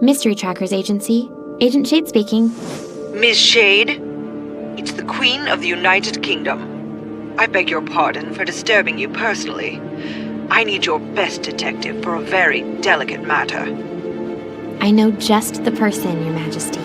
Mystery Trackers Agency. Agent Shade speaking. Miss Shade, it's the Queen of the United Kingdom. I beg your pardon for disturbing you personally. I need your best detective for a very delicate matter. I know just the person, Your Majesty.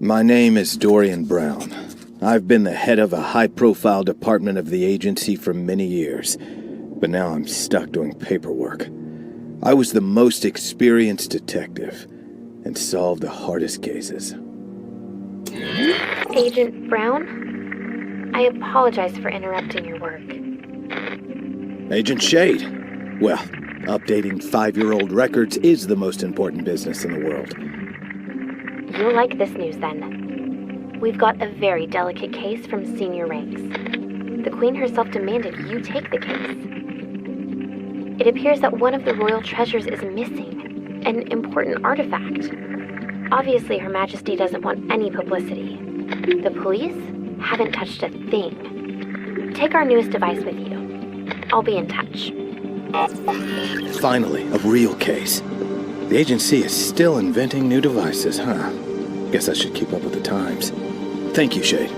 My name is Dorian Brown. I've been the head of a high-profile department of the agency for many years, but now I'm stuck doing paperwork. I was the most experienced detective and solved the hardest cases. Agent Brown? I apologize for interrupting your work. Agent Shade. Well, updating 5-year-old records is the most important business in the world. You'll like this news, then. We've got a very delicate case from senior ranks. The Queen herself demanded you take the case. It appears that one of the royal treasures is missing, an important artifact. Obviously, Her Majesty doesn't want any publicity. The police haven't touched a thing. Take our newest device with you. I'll be in touch. Finally, a real case. The agency is still inventing new devices, huh? Guess I should keep up with the times. Thank you, Shade.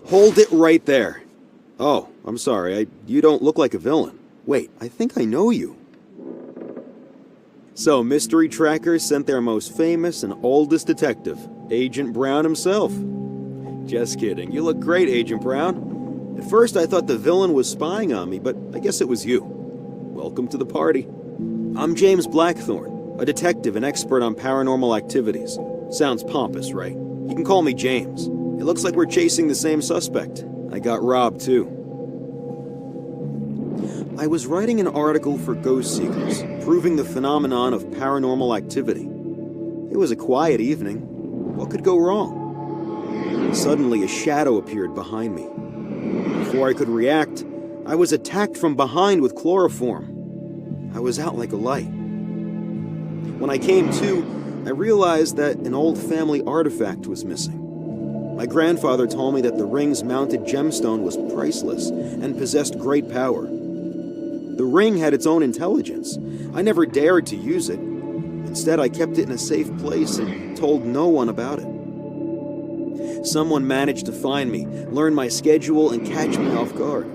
Hold it right there. Oh, I'm sorry. You don't look like a villain. Wait, I think I know you. So, Mystery Trackers sent their most famous and oldest detective, Agent Brown himself. Just kidding. You look great, Agent Brown. At first, I thought the villain was spying on me, but I guess it was you. Welcome to the party. I'm James Blackthorne, a detective and expert on paranormal activities. Sounds pompous, right? You can call me James. It looks like we're chasing the same suspect. I got robbed, too. I was writing an article for Ghost Seekers, proving the phenomenon of paranormal activity. It was a quiet evening. What could go wrong? Suddenly, a shadow appeared behind me. Before I could react, I was attacked from behind with chloroform. I was out like a light. When I came to, I realized that an old family artifact was missing. My grandfather told me that the ring's mounted gemstone was priceless and possessed great power. The ring had its own intelligence. I never dared to use it. Instead, I kept it in a safe place and told no one about it. Someone managed to find me, learn my schedule, and catch me off guard.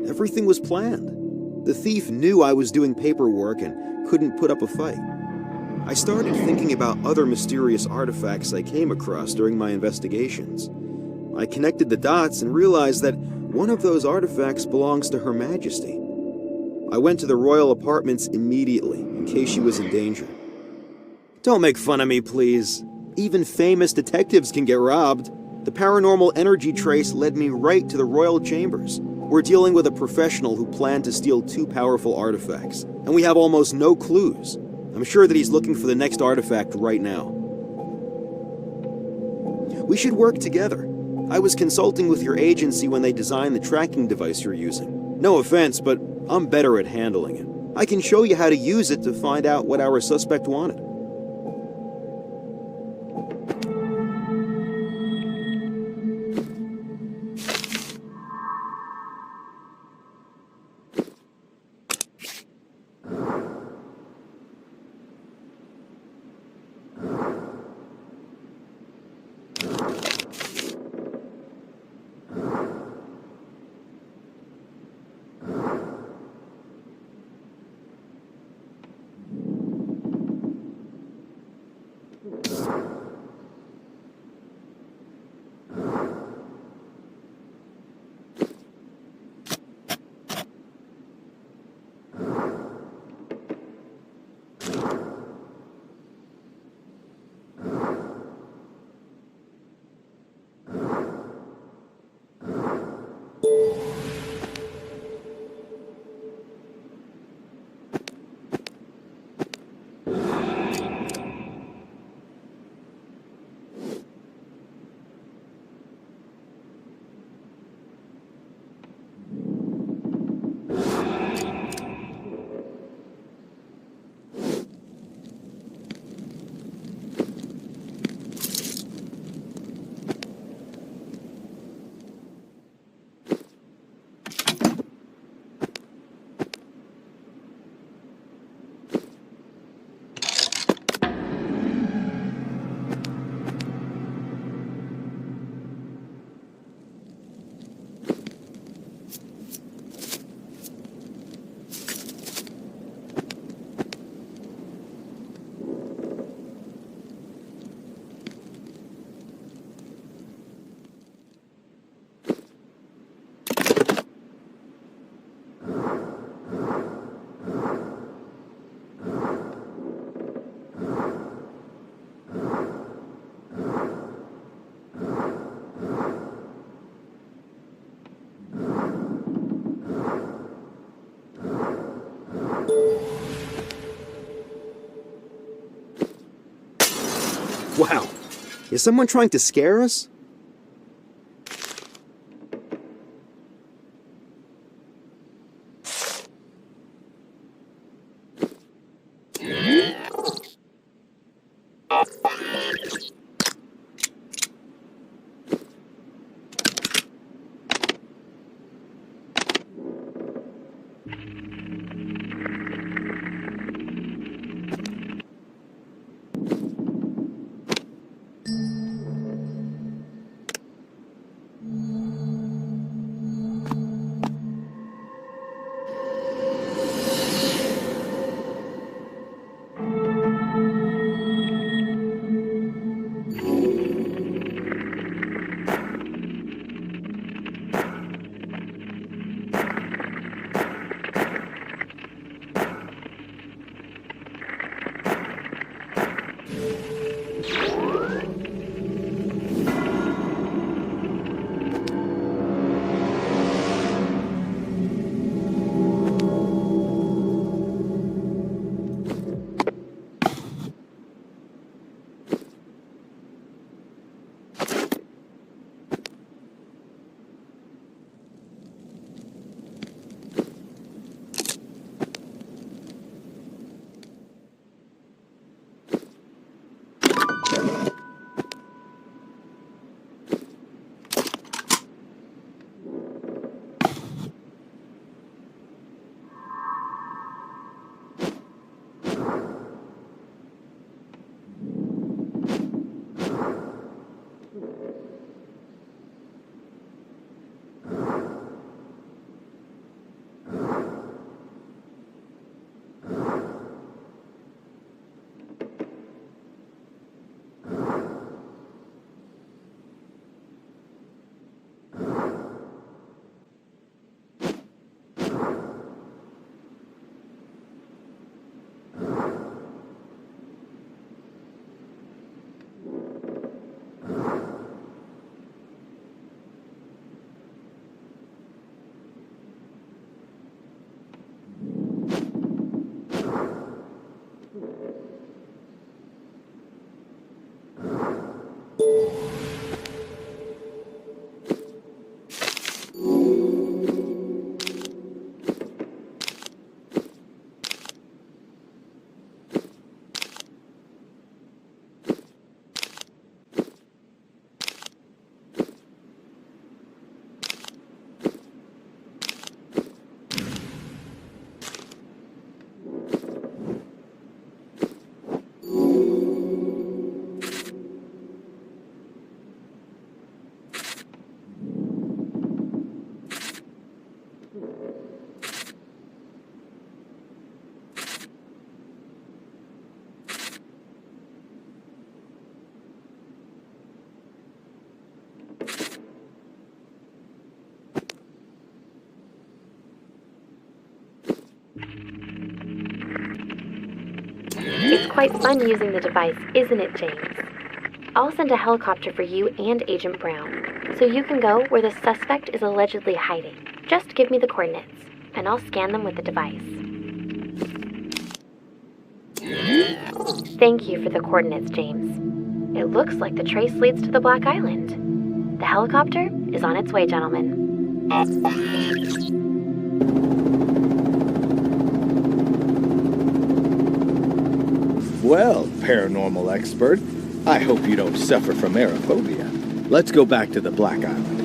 Everything was planned. The thief knew I was doing paperwork and couldn't put up a fight. I started thinking about other mysterious artifacts I came across during my investigations. I connected the dots and realized that one of those artifacts belongs to Her Majesty. I went to the royal apartments immediately, in case she was in danger. Don't make fun of me, please. Even famous detectives can get robbed. The paranormal energy trace led me right to the royal chambers. We're dealing with a professional who planned to steal 2 powerful artifacts, and we have almost no clues. I'm sure that he's looking for the next artifact right now. We should work together. I was consulting with your agency when they designed the tracking device you're using. No offense, but I'm better at handling it. I can show you how to use it to find out what our suspect wanted. Wow. Is someone trying to scare us? quite fun using the device, isn't it, James? I'll send a helicopter for you and Agent Brown, so you can go where the suspect is allegedly hiding. Just give me the coordinates, and I'll scan them with the device. Thank you for the coordinates, James. It looks like the trace leads to the Black Island. The helicopter is on its way, gentlemen. Well, paranormal expert, I hope you don't suffer from aerophobia. Let's go back to the Black Island.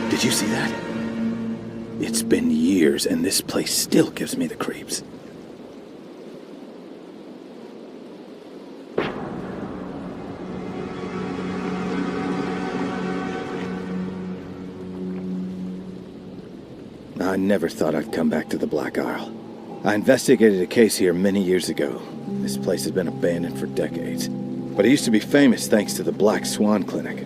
Did you see that? It's been years and this place still gives me the creeps. I never thought I'd come back to the Black Isle. I investigated a case here many years ago. This place has been abandoned for decades. But it used to be famous thanks to the Black Swan Clinic.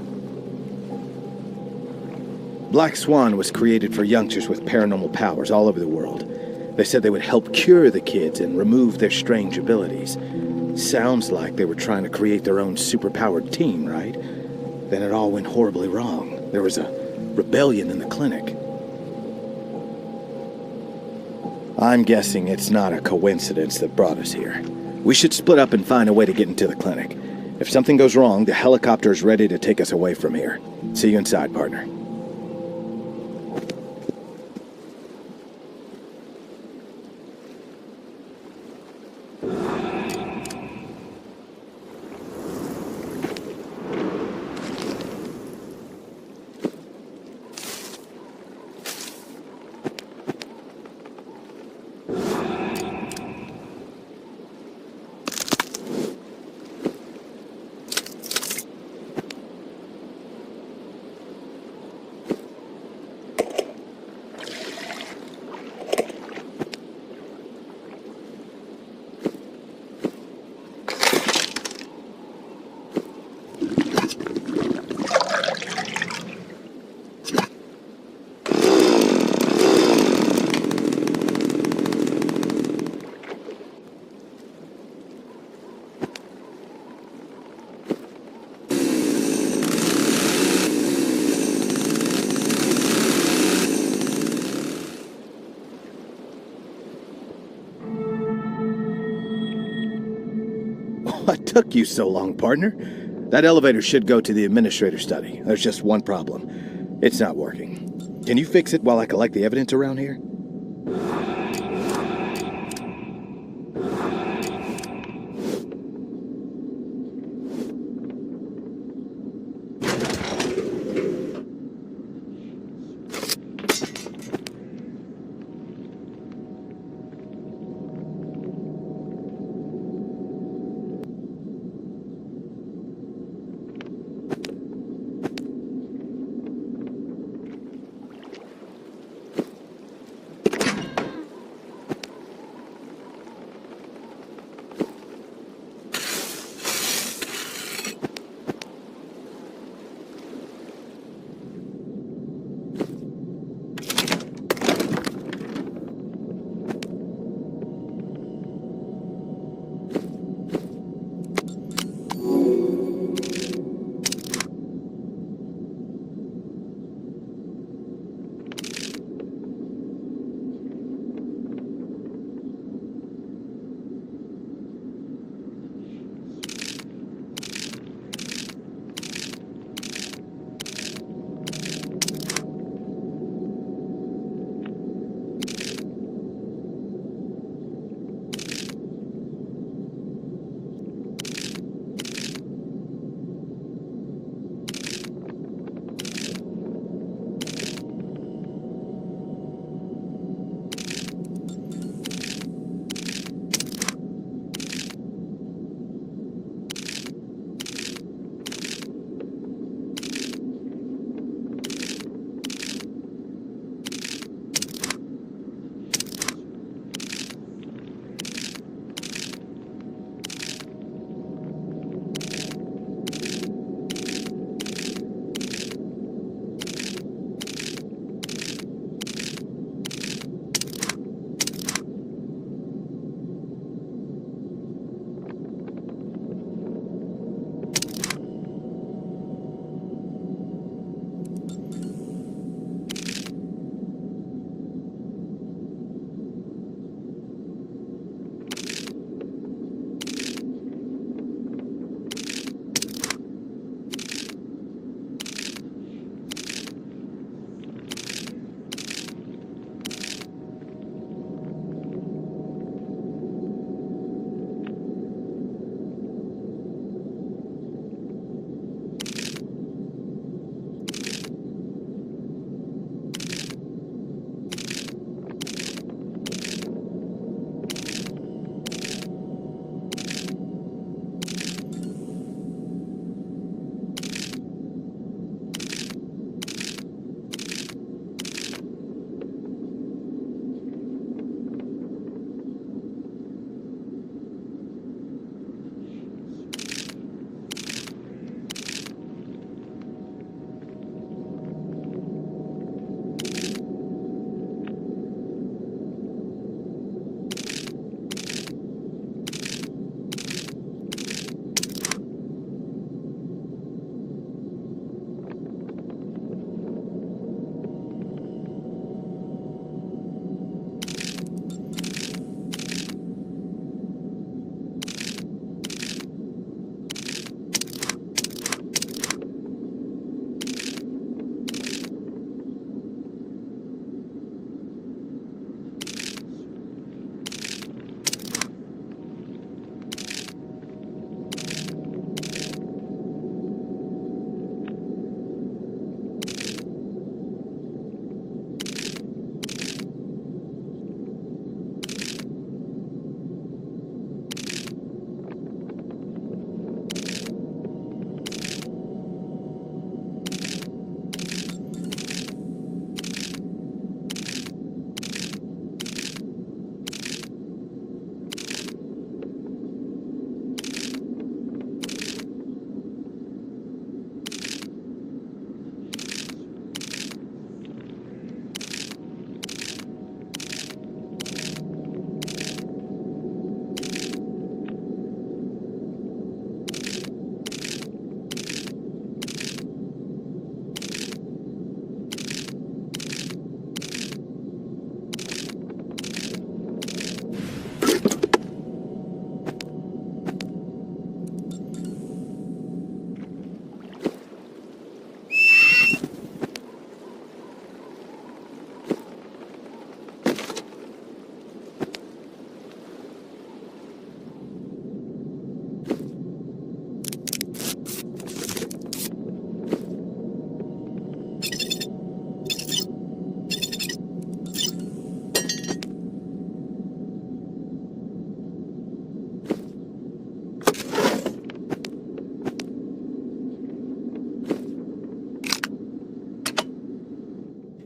Black Swan was created for youngsters with paranormal powers all over the world. They said they would help cure the kids and remove their strange abilities. Sounds like they were trying to create their own superpowered team, right? Then it all went horribly wrong. There was a rebellion in the clinic. I'm guessing it's not a coincidence that brought us here. We should split up and find a way to get into the clinic. If something goes wrong, the helicopter is ready to take us away from here. See you inside, partner. What took you so long, partner? That elevator should go to the administrator study. There's just one problem. It's not working. Can you fix it while I collect the evidence around here?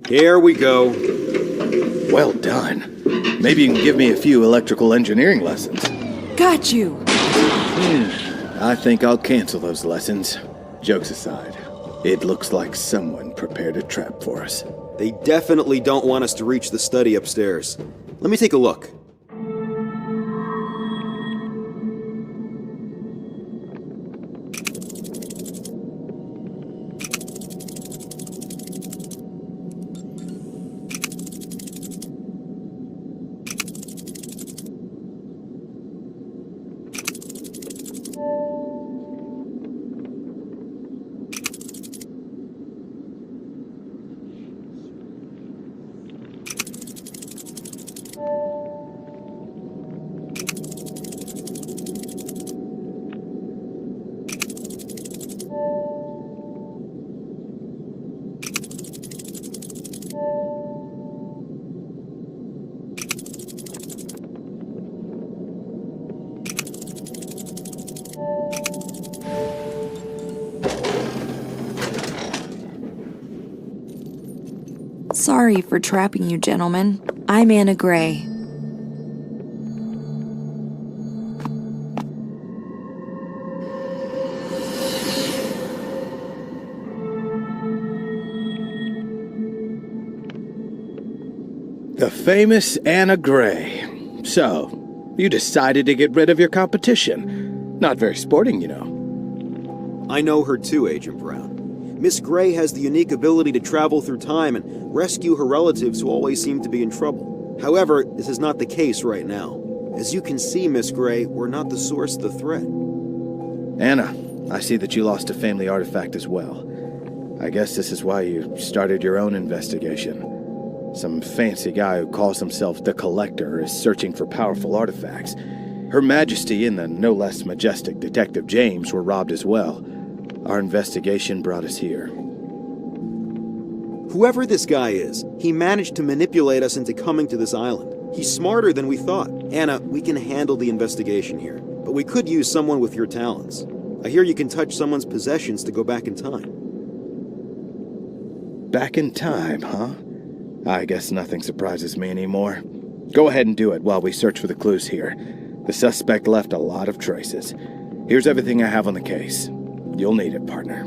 Here we go. Well done. Maybe you can give me a few electrical engineering lessons. Got you! I think I'll cancel those lessons. Jokes aside, it looks like someone prepared a trap for us. They definitely don't want us to reach the study upstairs. Let me take a look. Sorry for trapping you, gentlemen. I'm Anna Gray. The famous Anna Gray. So, you decided to get rid of your competition. Not very sporting, you know. I know her too, Agent Brown. Miss Gray has the unique ability to travel through time and rescue her relatives who always seem to be in trouble. However, this is not the case right now. As you can see, Miss Gray, we're not the source of the threat. Anna, I see that you lost a family artifact as well. I guess this is why you started your own investigation. Some fancy guy who calls himself the Collector is searching for powerful artifacts. Her Majesty and the no less majestic Detective James were robbed as well. Our investigation brought us here. Whoever this guy is, he managed to manipulate us into coming to this island. He's smarter than we thought. Anna, we can handle the investigation here, but we could use someone with your talents. I hear you can touch someone's possessions to go back in time. Back in time, huh? I guess nothing surprises me anymore. Go ahead and do it while we search for the clues here. The suspect left a lot of traces. Here's everything I have on the case. You'll need it, partner.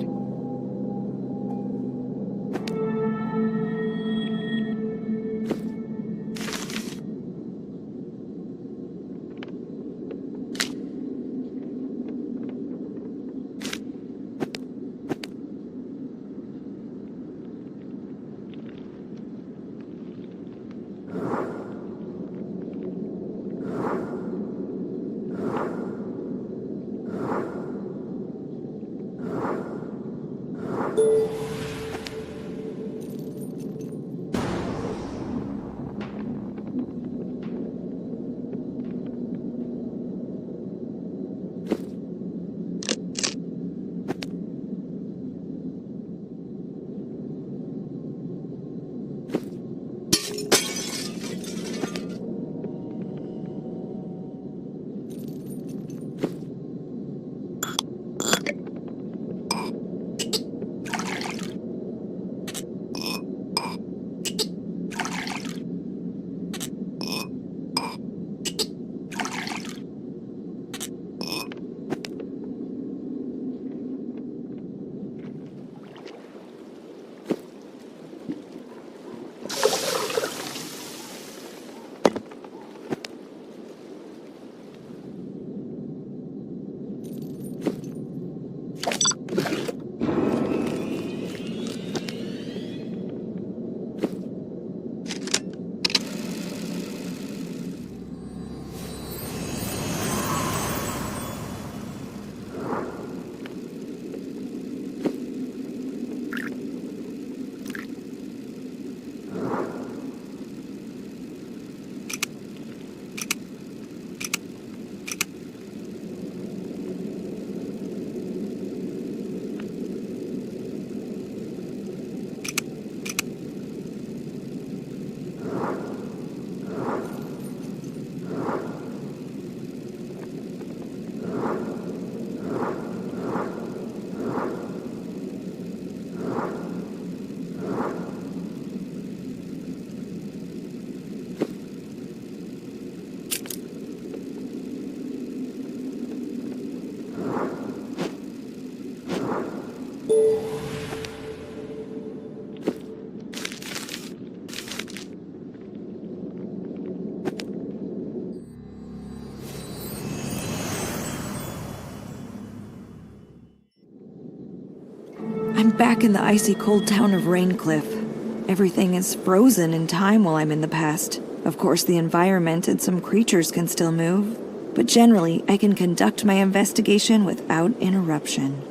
I'm back in the icy cold town of Raincliff. Everything is frozen in time while I'm in the past. Of course, the environment and some creatures can still move, but generally, I can conduct my investigation without interruption.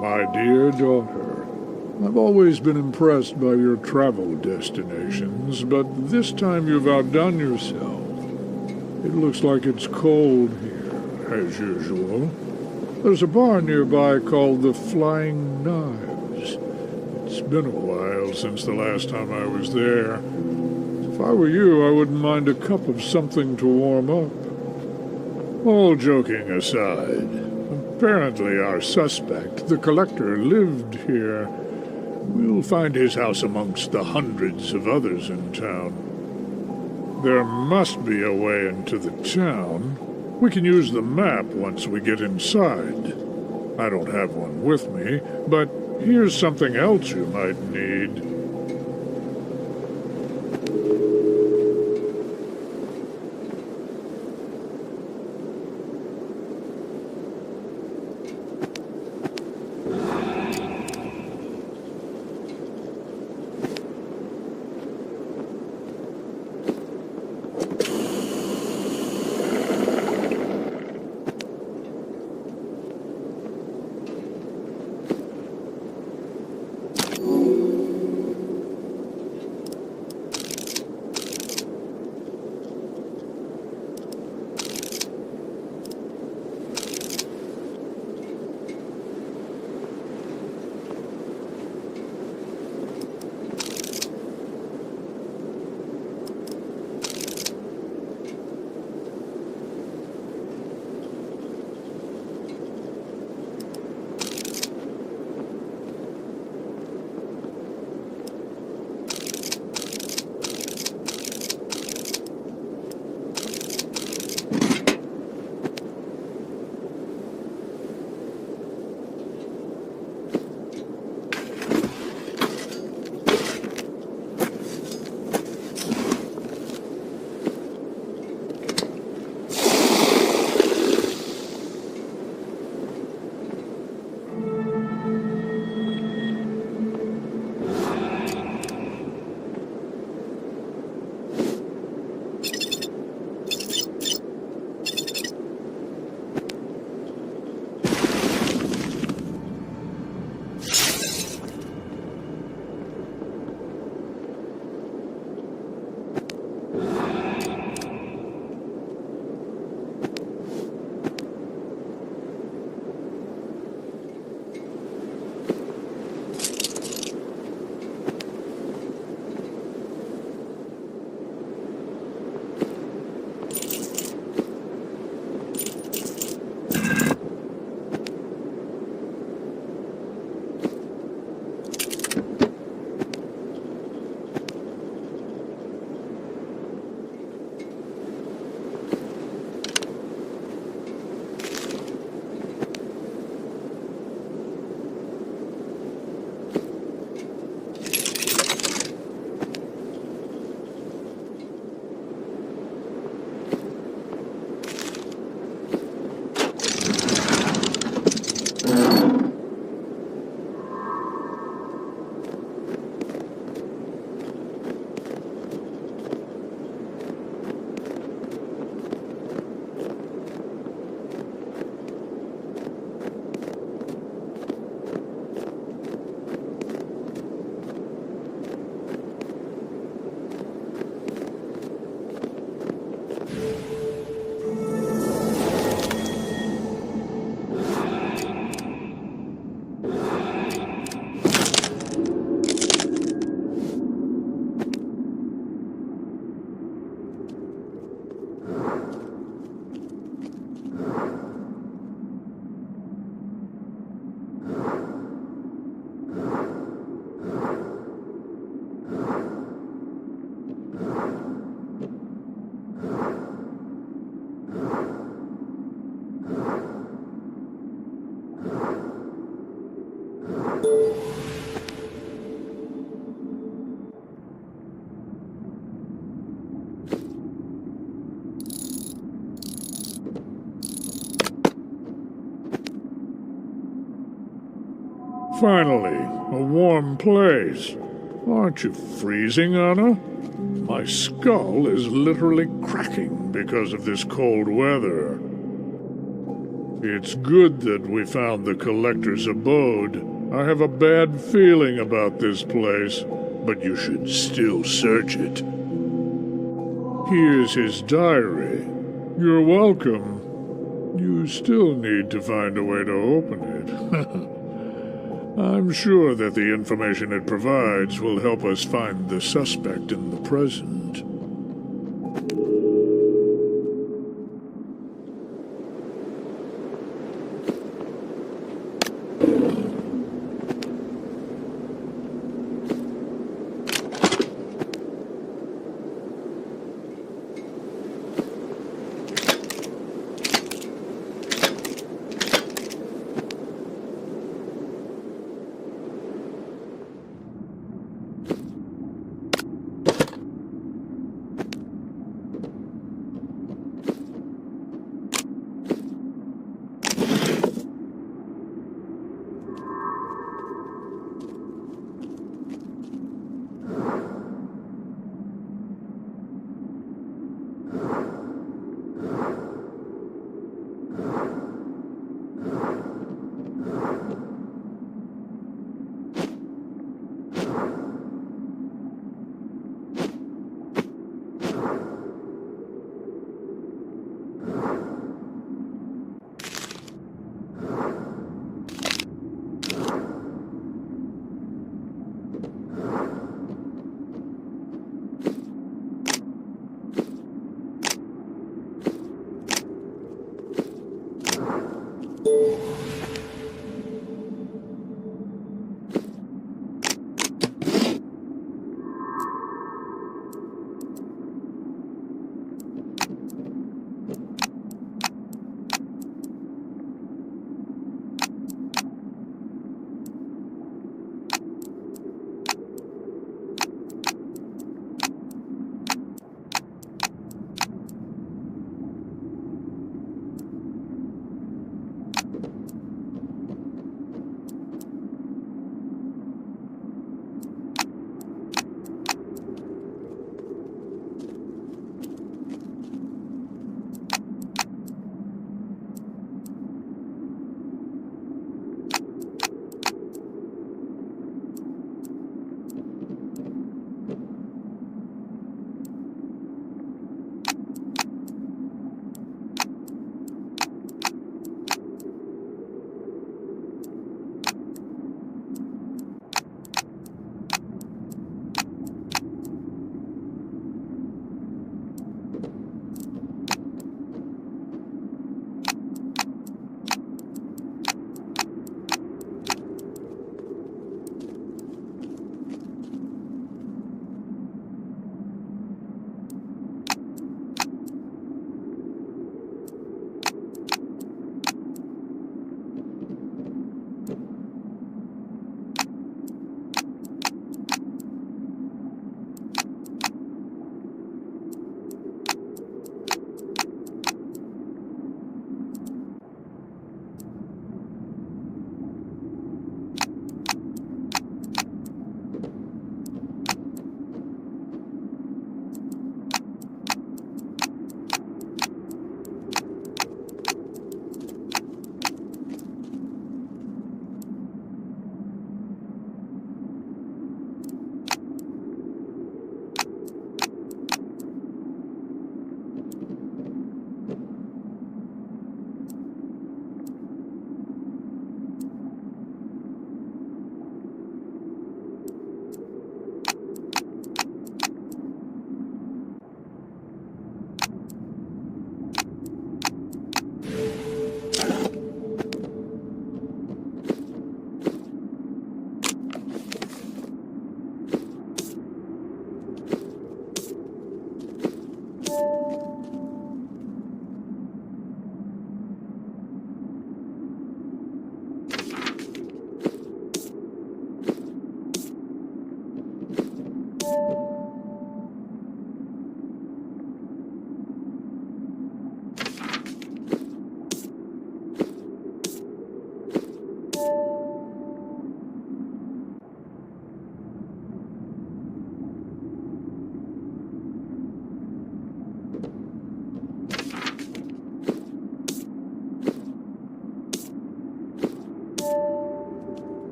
My dear daughter, I've always been impressed by your travel destinations, but this time you've outdone yourself. It looks like it's cold here, as usual. There's a bar nearby called the Flying Knives. It's been a while since the last time I was there. If I were you, I wouldn't mind a cup of something to warm up. All joking aside, apparently our suspect, the collector, lived here. We'll find his house amongst the hundreds of others in town. There must be a way into the town. We can use the map once we get inside. I don't have one with me, but here's something else you might need. Finally, a warm place. Aren't you freezing, Anna? My skull is literally cracking because of this cold weather. It's good that we found the collector's abode. I have a bad feeling about this place, but you should still search it. Here's his diary. You're welcome. You still need to find a way to open it. I'm sure that the information it provides will help us find the suspect in the present.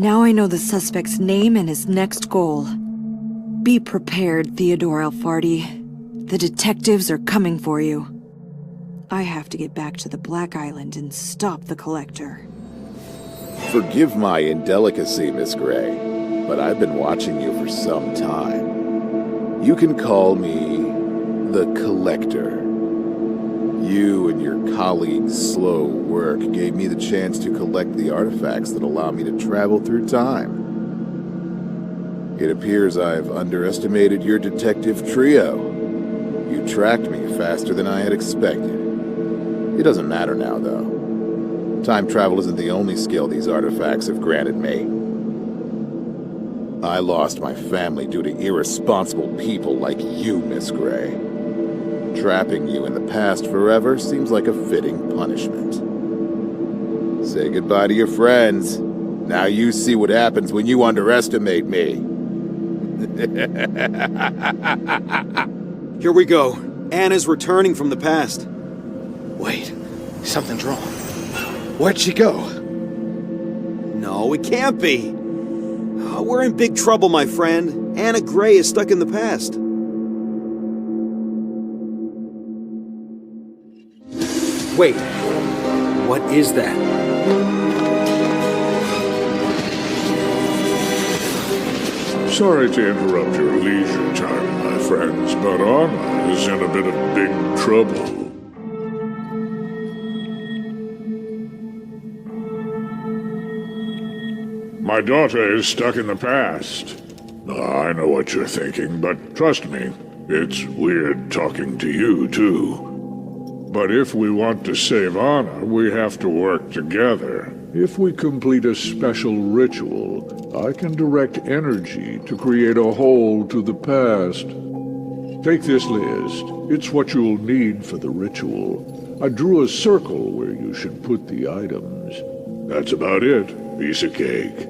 Now I know the suspect's name and his next goal. Be prepared, Theodore Alfardi. The detectives are coming for you. I have to get back to the Black Island and stop the Collector. Forgive my indelicacy, Miss Gray, but I've been watching you for some time. You can call me the Collector. You and your colleagues' slow work gave me the chance to collect the artifacts that allow me to travel through time. It appears I've underestimated your detective trio. You tracked me faster than I had expected. It doesn't matter now, though. Time travel isn't the only skill these artifacts have granted me. I lost my family due to irresponsible people like you, Miss Gray. Trapping you in the past forever seems like a fitting punishment. Say goodbye to your friends. Now you see what happens when you underestimate me. Here we go. Anna's returning from the past. Wait, something's wrong. Where'd she go? No, it can't be. We're in big trouble, my friend. Anna Gray is stuck in the past. Wait, what is that? Sorry to interrupt your leisure time, my friends, but Anna is in a bit of big trouble. My daughter is stuck in the past. I know what you're thinking, but trust me, it's weird talking to you, too. But if we want to save Anna, we have to work together. If we complete a special ritual, I can direct energy to create a hole to the past. Take this list. It's what you'll need for the ritual. I drew a circle where you should put the items. That's about it. Piece of cake.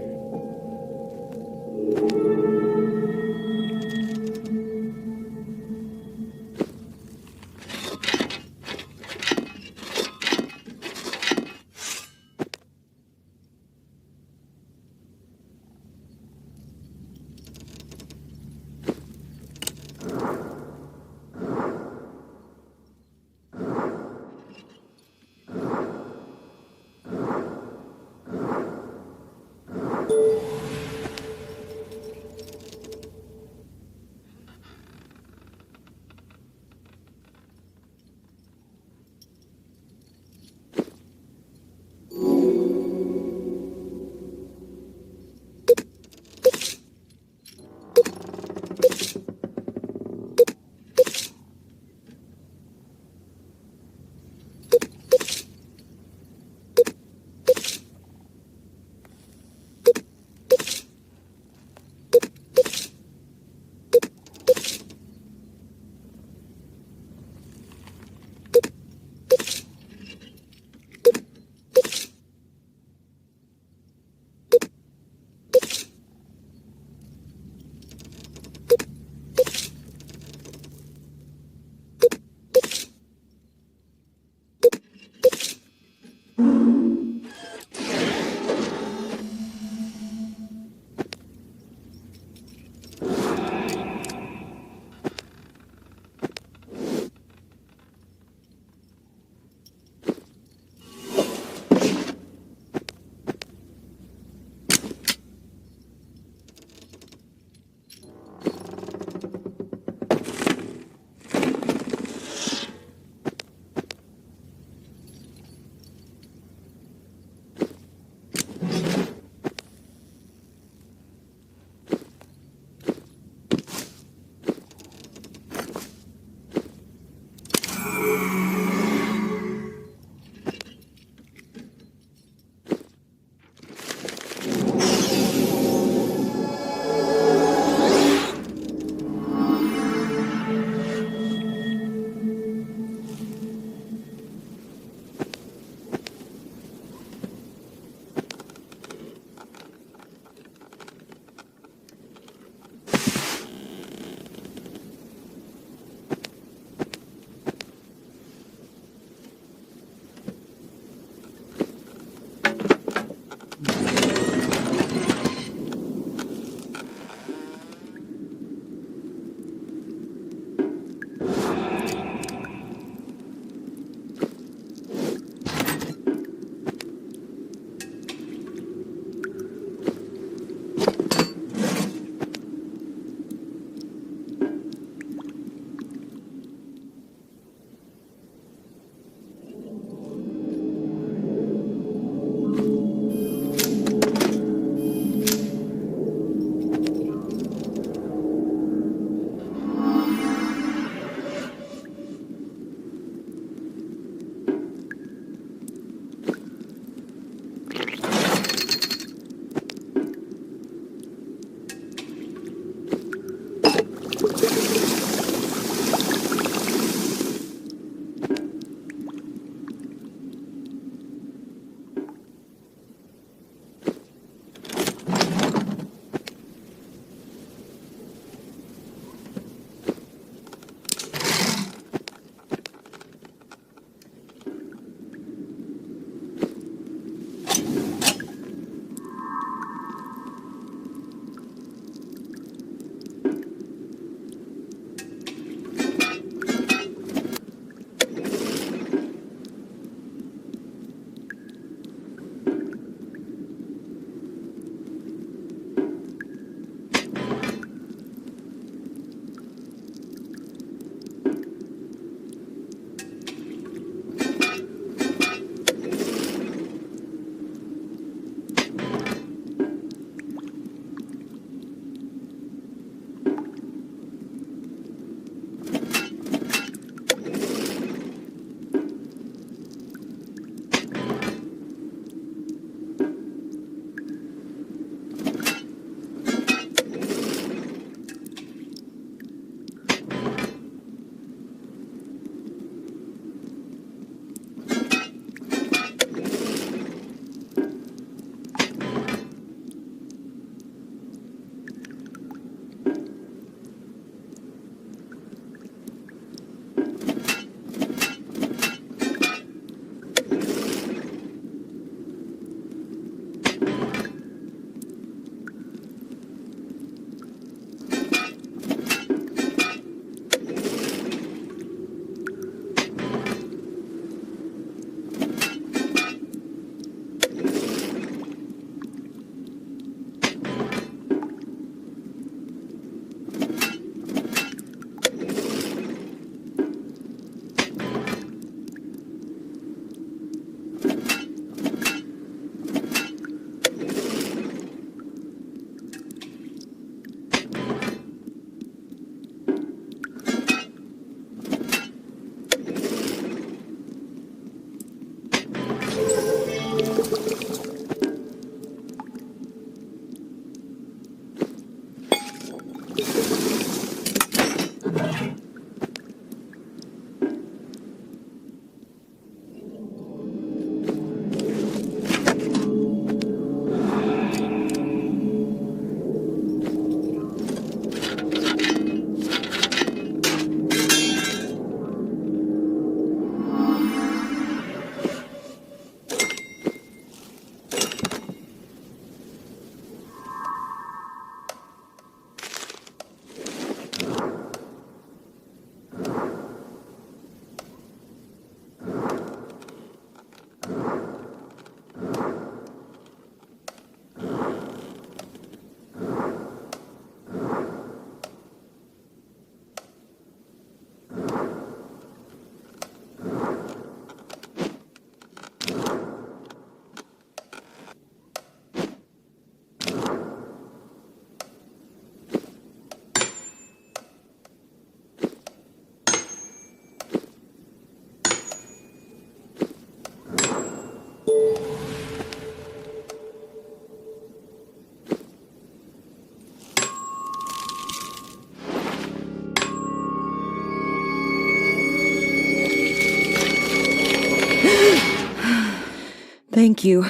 Thank you.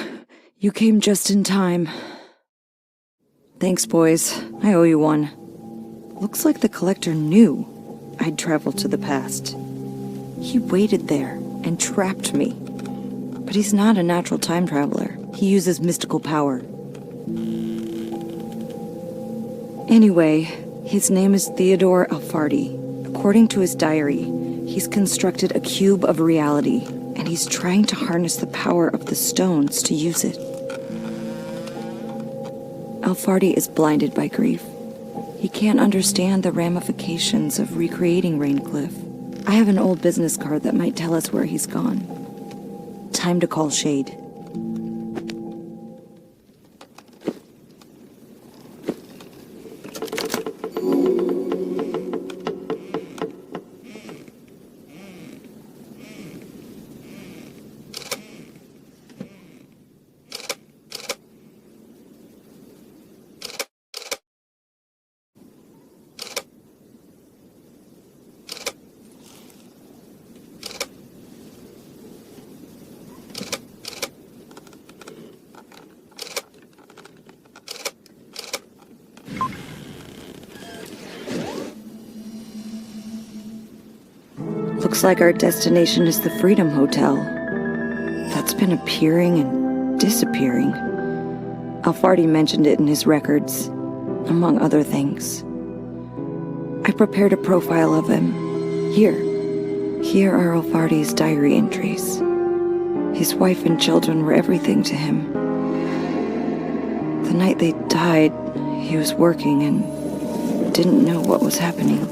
You came just in time. Thanks, boys. I owe you one. Looks like the Collector knew I'd traveled to the past. He waited there and trapped me. But he's not a natural time traveler. He uses mystical power. Anyway, his name is Theodore Alfardi. According to his diary, he's constructed a cube of reality, and he's trying to harness the power of the stones to use it. Alfardi is blinded by grief. He can't understand the ramifications of recreating Raincliff. I have an old business card that might tell us where he's gone. Time to call Shade. Looks like our destination is the Freedom Hotel. That's been appearing and disappearing. Alfardi mentioned it in his records, among other things. I prepared a profile of him. Here are Alfardi's diary entries. His wife and children were everything to him. The night they died, he was working and didn't know what was happening.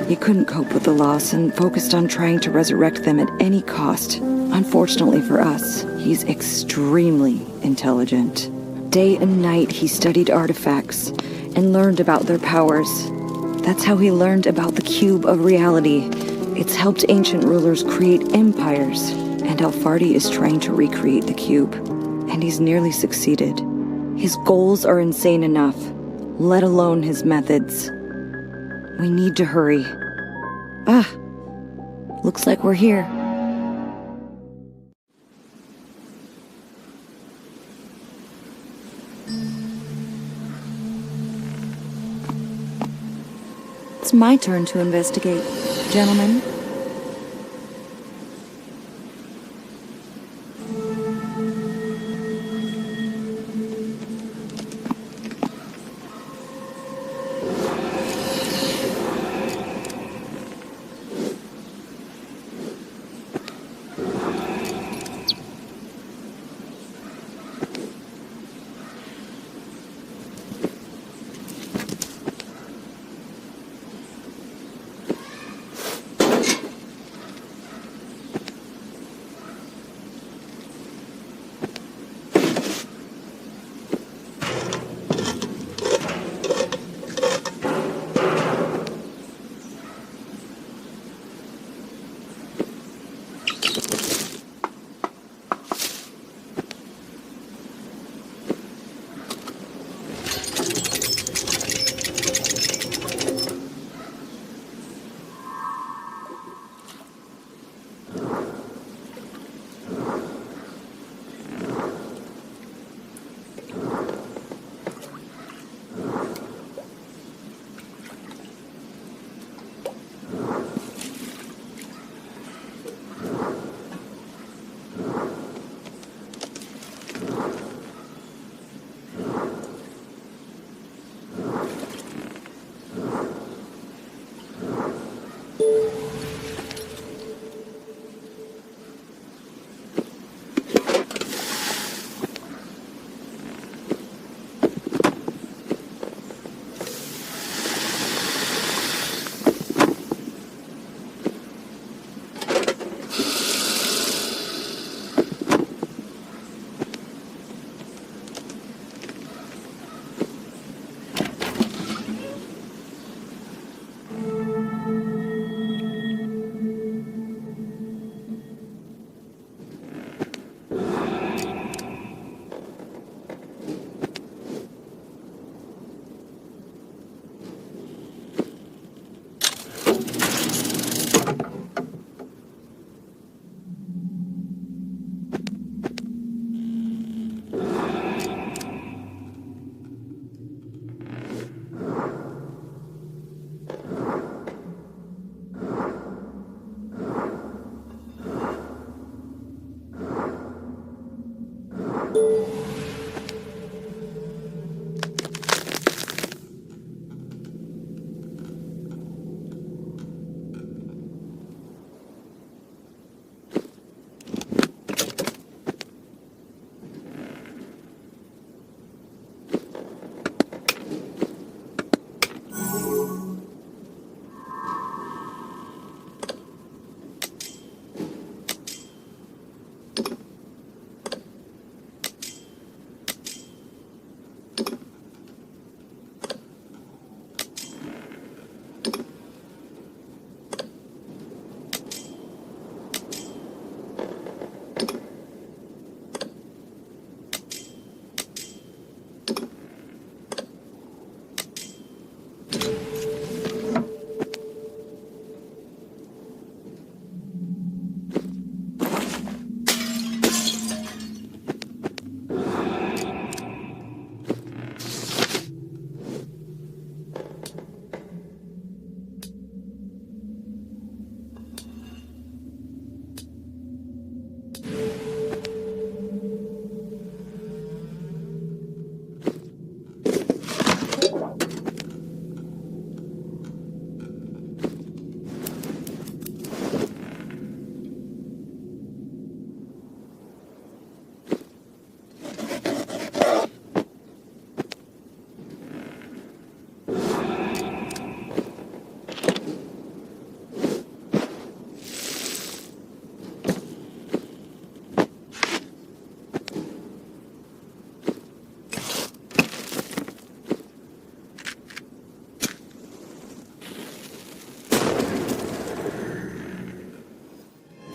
He couldn't cope with the loss and focused on trying to resurrect them at any cost. Unfortunately for us, he's extremely intelligent. Day and night he studied artifacts and learned about their powers. That's how he learned about the Cube of Reality. It's helped ancient rulers create empires, and Alfardi is trying to recreate the cube, and he's nearly succeeded. His goals are insane enough, let alone his methods. We need to hurry. Looks like we're here. It's my turn to investigate, gentlemen.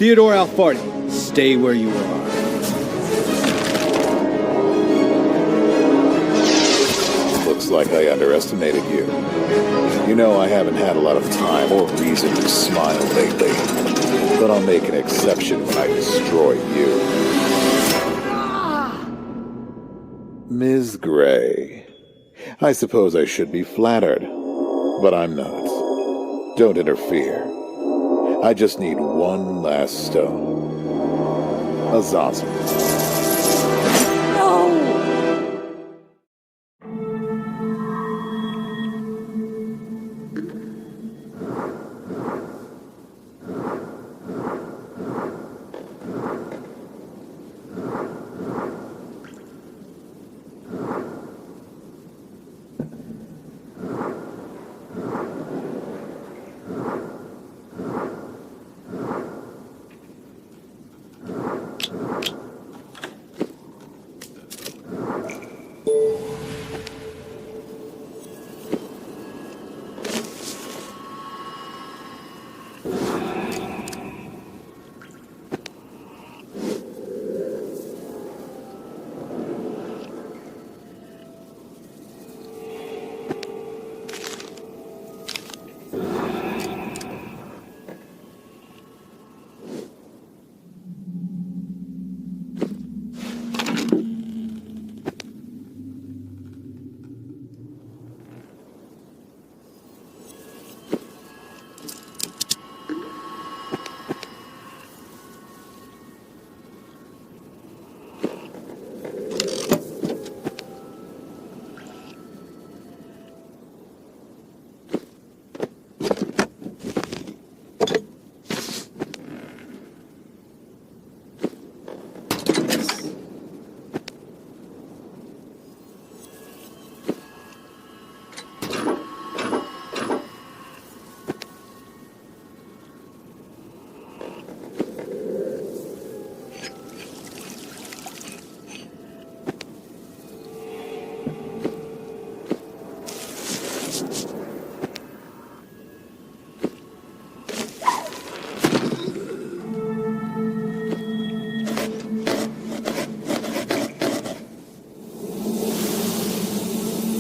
Theodore Alfardi, stay where you are. Looks like I underestimated you. You know, I haven't had a lot of time or reason to smile lately. But I'll make an exception when I destroy you. Ms. Gray. I suppose I should be flattered. But I'm not. Don't interfere. I just need one last stone. A Zazen.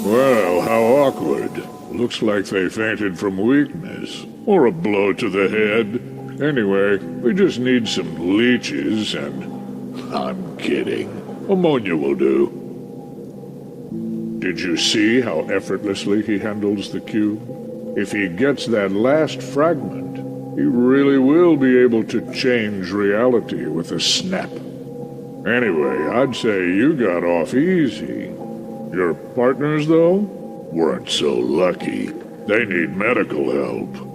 Well, how awkward. Looks like they fainted from weakness. Or a blow to the head. Anyway, we just need some leeches and... I'm kidding. Ammonia will do. Did you see how effortlessly he handles the cube? If he gets that last fragment, he really will be able to change reality with a snap. Anyway, I'd say you got off easy. Your partners, though, weren't so lucky. They need medical help.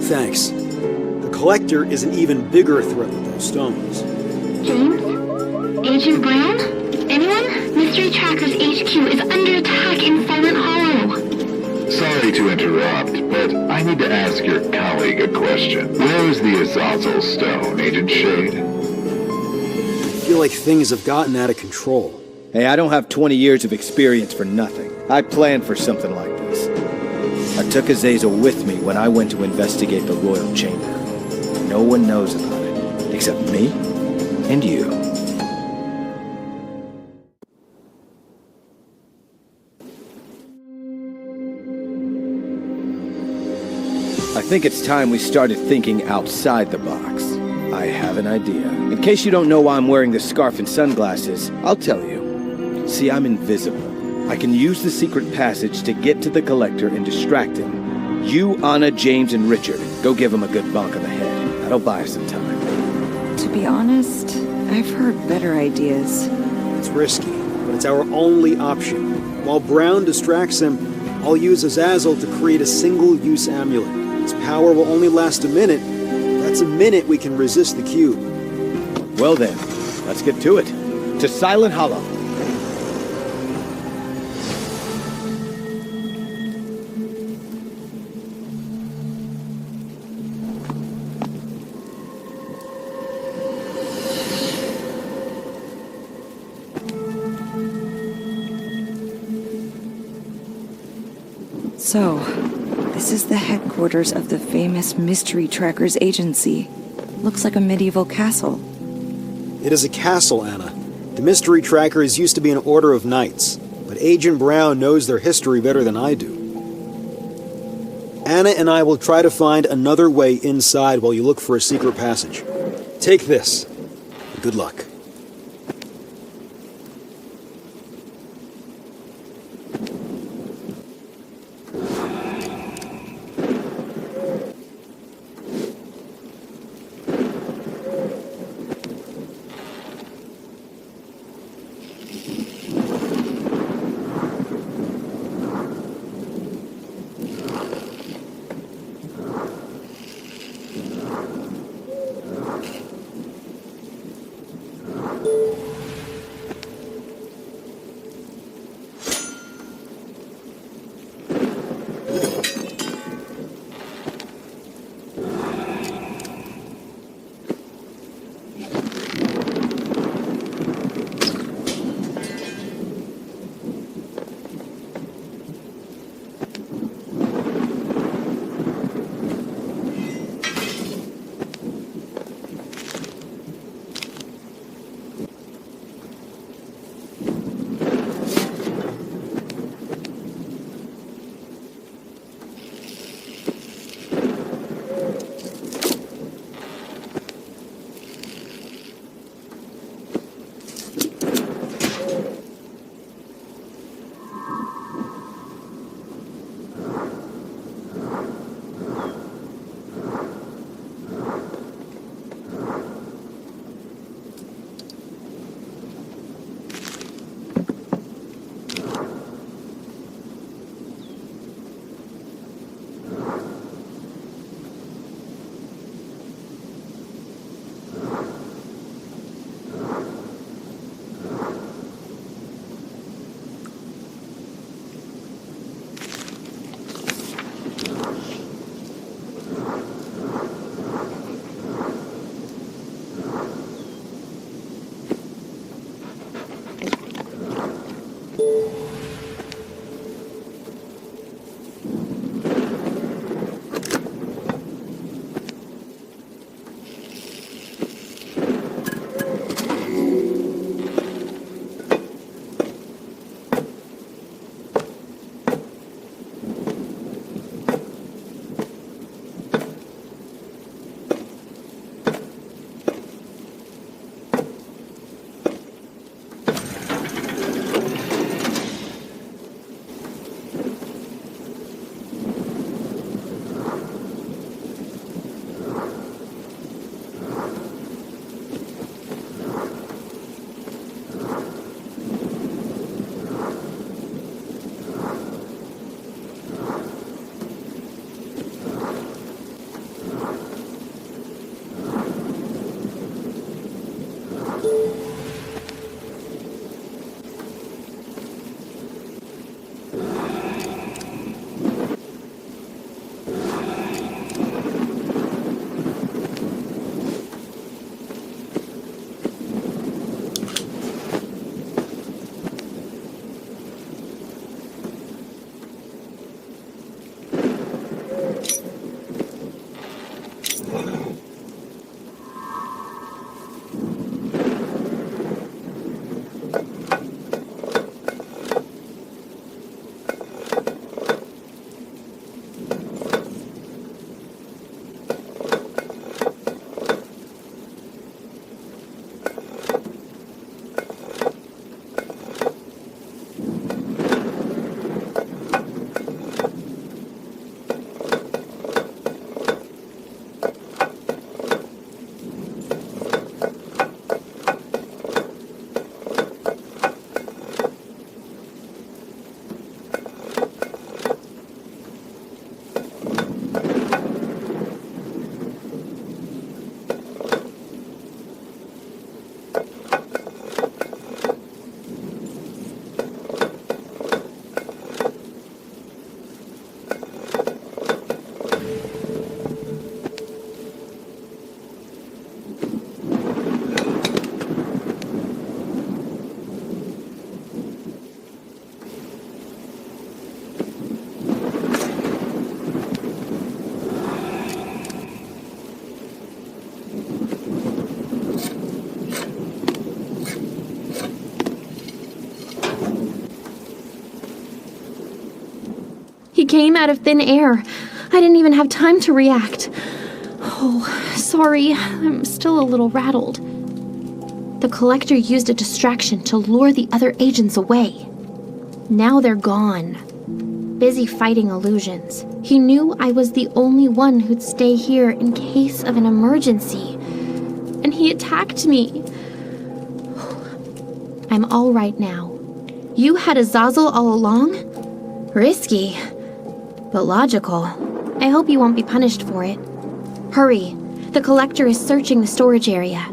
Thanks. The Collector is an even bigger threat with those stones. James? Agent Brown? Anyone? Mystery Tracker's HQ is under attack in Silent Hollow. Sorry to interrupt, but I need to ask your colleague a question. Where is the Azazel stone, Agent Shade? I feel like things have gotten out of control. Hey, I don't have 20 years of experience for nothing. I planned for something like this. I took Azazel with me when I went to investigate the Royal Chamber. No one knows about it, except me and you. I think it's time we started thinking outside the box. I have an idea. In case you don't know why I'm wearing this scarf and sunglasses, I'll tell you. See, I'm invisible. I can use the secret passage to get to the Collector and distract him. You, Anna, James, and Richard, go give him a good bonk on the head. That'll buy us some time. To be honest, I've heard better ideas. It's risky, but it's our only option. While Brown distracts him, I'll use Azazel to create a single-use amulet. Its power will only last a minute. That's a minute we can resist the cube. Well then, let's get to it. To Silent Hollow. So, this is the headquarters of the famous Mystery Trackers Agency. Looks like a medieval castle. It is a castle, Anna. The Mystery Trackers used to be an order of knights, but Agent Brown knows their history better than I do. Anna and I will try to find another way inside while you look for a secret passage. Take this. Good luck. He came out of thin air. I didn't even have time to react. Oh, sorry. I'm still a little rattled. The Collector used a distraction to lure the other agents away. Now they're gone. Busy fighting illusions. He knew I was the only one who'd stay here in case of an emergency. And he attacked me. I'm all right now. You had Azazel all along? Risky, but logical. I hope you won't be punished for it. Hurry. The Collector is searching the storage area.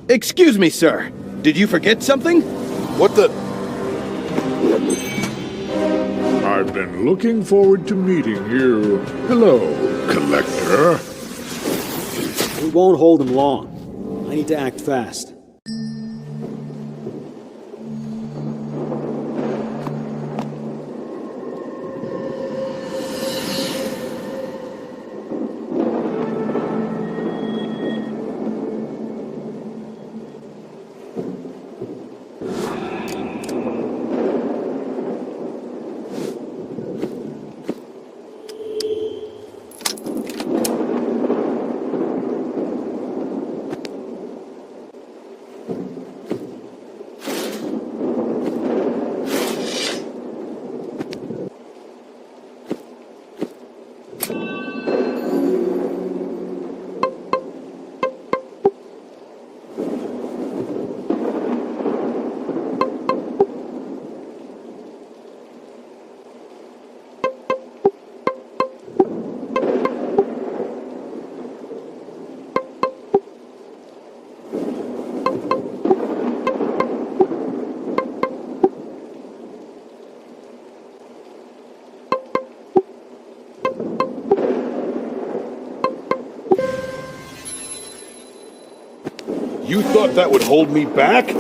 Excuse me, sir. Did you forget something? What the... I've been looking forward to meeting you. Hello, Collector. We won't hold him long. I need to act fast. You thought that would hold me back?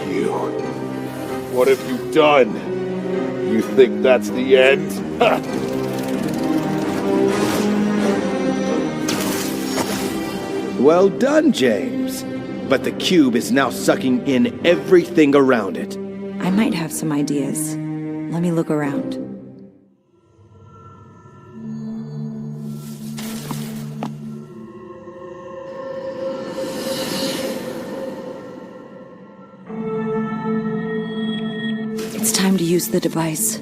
You... What have you done? You think that's the end? Ha! Well done, James. But the cube is now sucking in everything around it. I might have some ideas. Let me look around. It's time to use the device.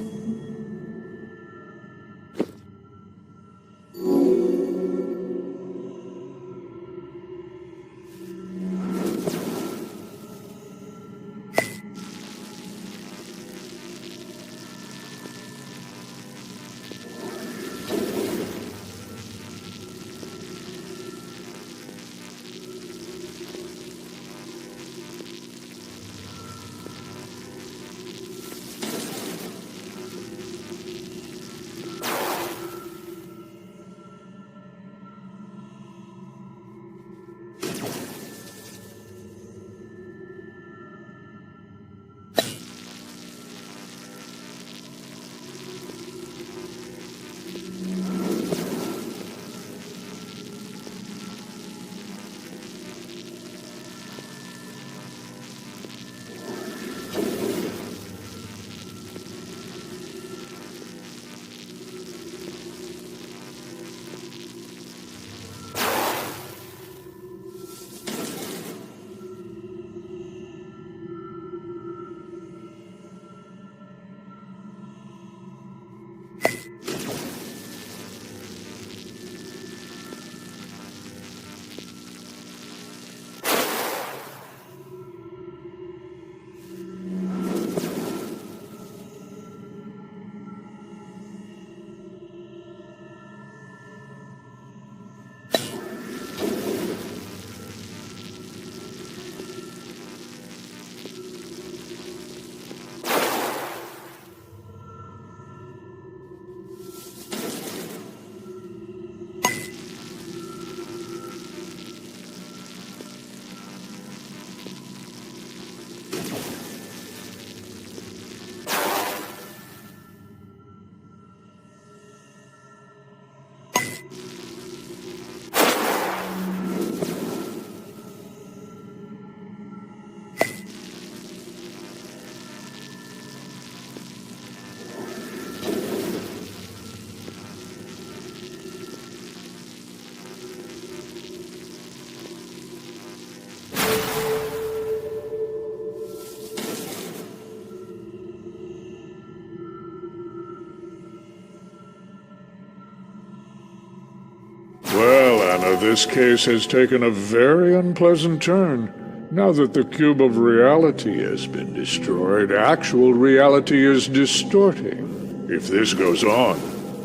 Well, Anna, this case has taken a very unpleasant turn. Now that the cube of reality has been destroyed, actual reality is distorting. If this goes on,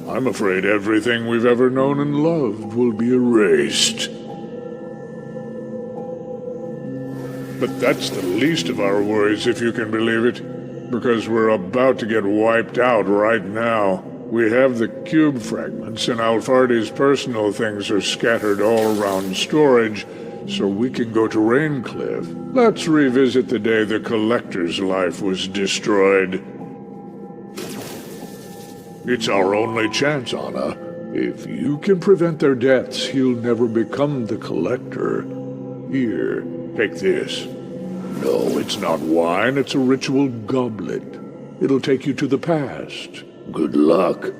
I'm afraid everything we've ever known and loved will be erased. But that's the least of our worries, if you can believe it, because we're about to get wiped out right now. We have the cube fragments, and Alfardi's personal things are scattered all around storage, so we can go to Raincliff. Let's revisit the day the Collector's life was destroyed. It's our only chance, Anna. If you can prevent their deaths, he'll never become the Collector. Here, take this. No, it's not wine, it's a ritual goblet. It'll take you to the past. Good luck.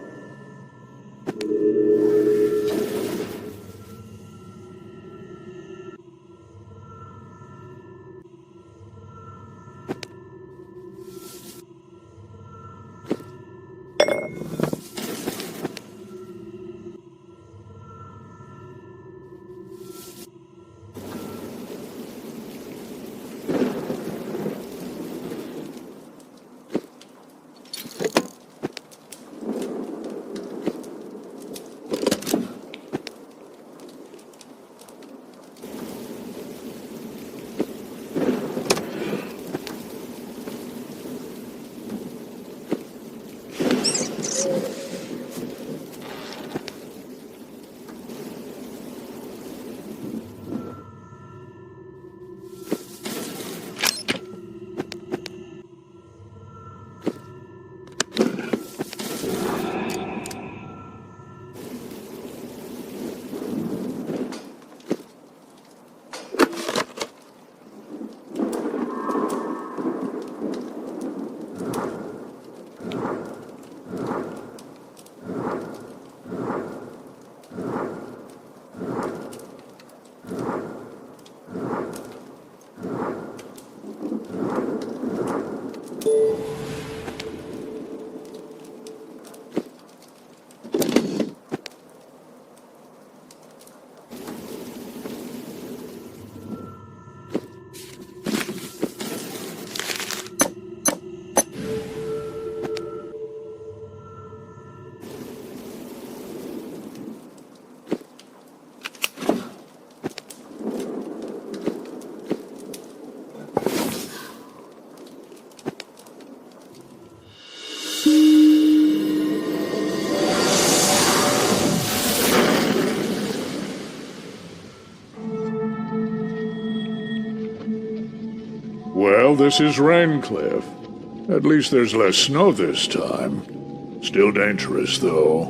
Well, this is Raincliff. At least there's less snow this time. Still dangerous, though.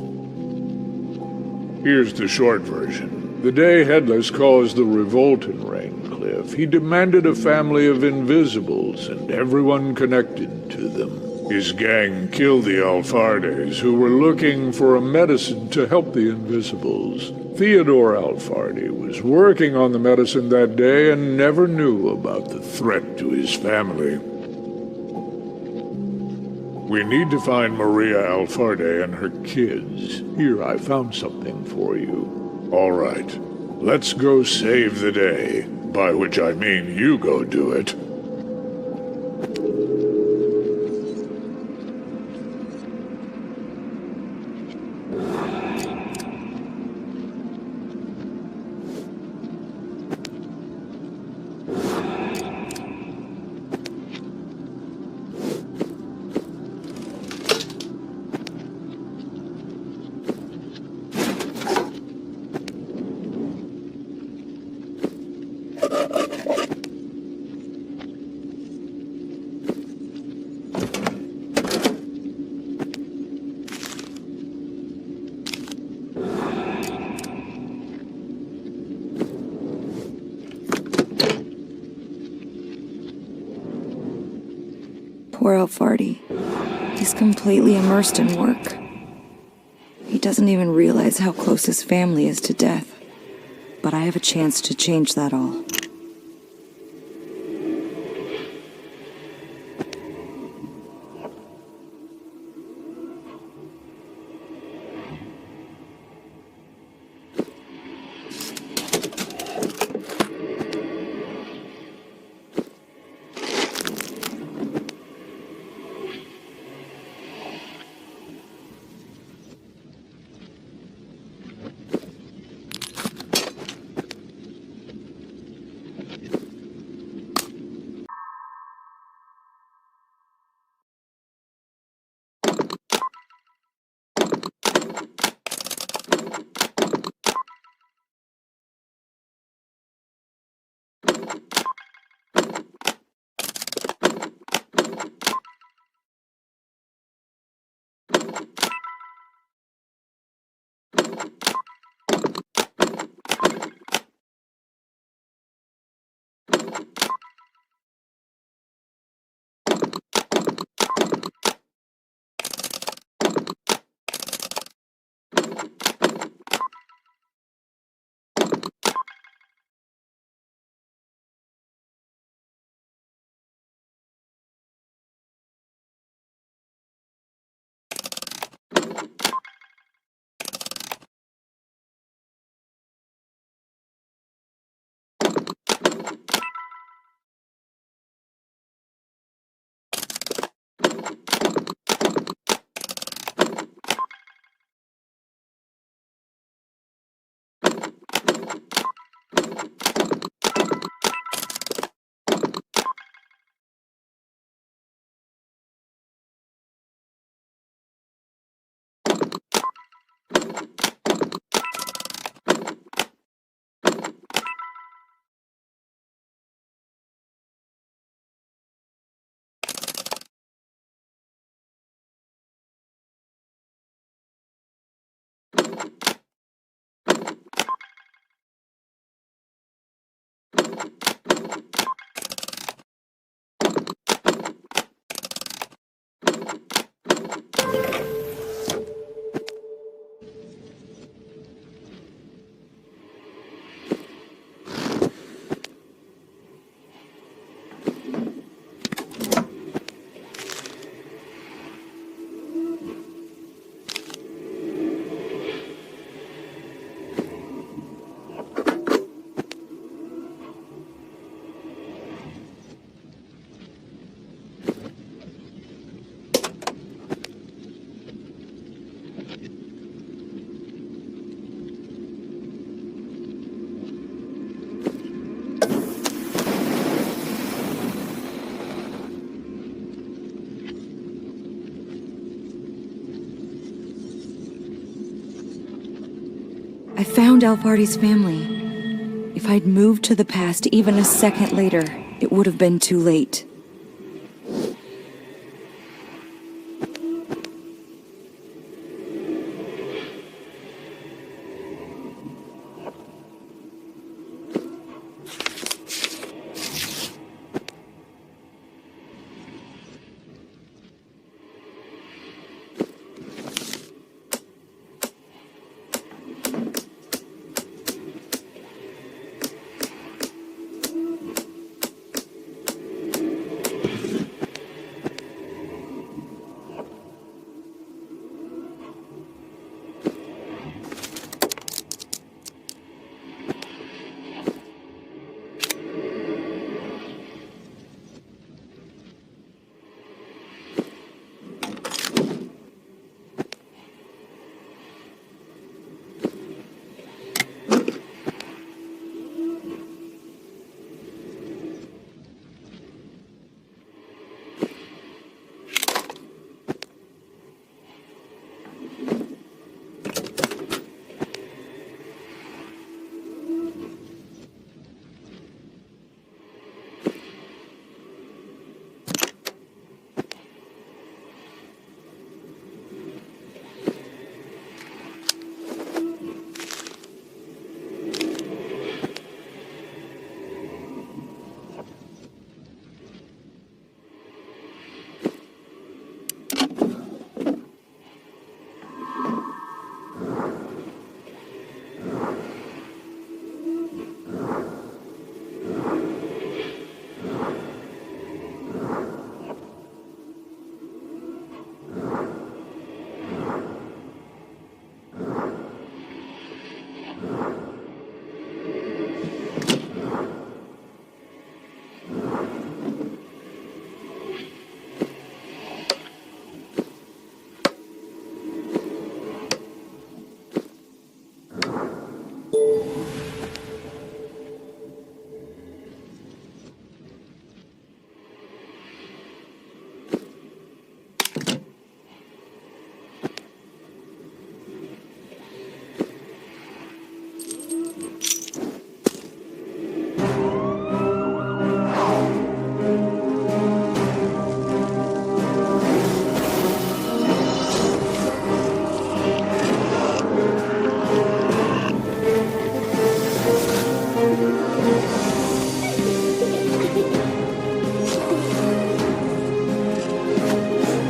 Here's the short version. The day Headless caused the revolt in Raincliff, he demanded a family of invisibles and everyone connected to them. His gang killed the Alfardes, who were looking for a medicine to help the invisibles. Theodore Alfardi was working on the medicine that day and never knew about the threat to his family. We need to find Maria Alfarde and her kids. Here, I found something for you. All right, let's go save the day. By which I mean you go do it. Poor Alfardi. He's completely immersed in work. He doesn't even realize how close his family is to death. But I have a chance to change that all. I found Alfardi's family. If I'd moved to the past even a second later, it would have been too late.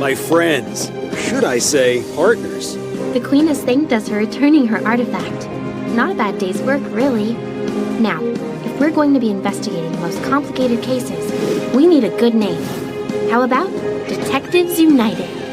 My friends, or should I say, partners. The Queen has thanked us for returning her artifact. Not a bad day's work, really. Now, if we're going to be investigating the most complicated cases, we need a good name. How about Detectives United?